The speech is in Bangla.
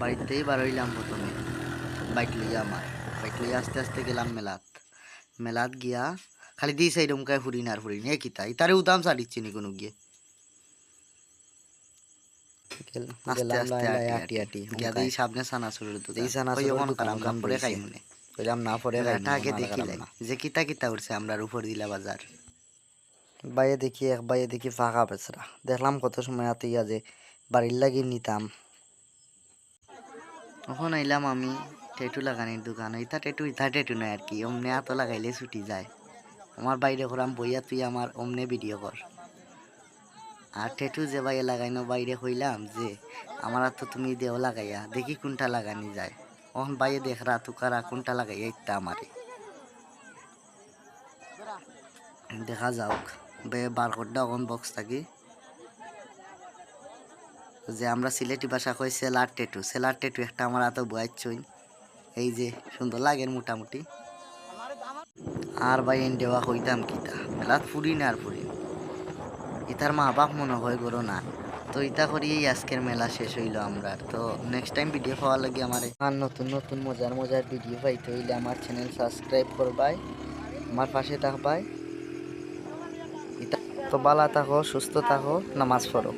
বাড়িতেই বার হইলাম প্রথমে বাইক লইয়া বাইক লইয়া আস্তে আস্তে গেলাম মেলাত। মেলাত গিয়া খালি দিই সাইড মুখায় ফুরিন আর ফুরিন কিতা ইতারে উদাম চালিচ্ছি নি কোনো গিয়ে আস্তে গেলাম আস্তে লাই লাই আটি আটি আটি আটি গিয়া দিই সামনে সানা চুরের দোকান সানাসুরের ওখান দোকান কারাম না পরে খাই মনে কইলাম না পরে খাইমু আগে না দেখিলাই না যে কিতা কিতা উঠছে আমরা উপর দিলা বাজার। বাইরে দেখি বাইরে দেখি ফাঁকা বেচরা দেখলাম কত সময় আতিয়া যে বাড়ির লাগি নিতাম। তখন আইলাম আমি টেটু লাগানির দোকান ইতা টেটু নয় আর কি অমনে এত লাগাইলে ছুটি যায়। আমার বাইরে করাম বইয়া তুই আমার অমনে ভিডিও কর। আর টেটু যে বাইরে লাগাইনো বাইরে কইলাম যে আমার তো তুমি দেও লাগাইয়া দেখি কোনটা লাগানি যায়। ওখান বাইরে দেখরা তুকারা কোনটা লাগাইয়া ইত্যা আমারে দেখা যাওক বারকোডটা অন বক্স থাকি যে আমরা সিলেটি ভাষা কই সেলার টেটু একটা আমার এত বয়াচ্ছই এই যে সুন্দর লাগের মোটামুটি। আর ভাই এন দেওয়া কইতাম কিতা মেলাত ফুরি না আর ফুরি ইতার মা বাপ মনে হয় গরো না তো ইতা করিয়েই আজকের মেলা শেষ হইল আমরা। তো নেক্সট টাইম ভিডিও পাওয়ার লাগে আমারে আর নতুন নতুন মজার ভিডিও পাইতে হইলে আমার চ্যানেল সাবস্ক্রাইব করবাই, আমার পাশে থাকবাই। তো ভালো থাকো, সুস্থ থাকো, নামাজ পড়ো।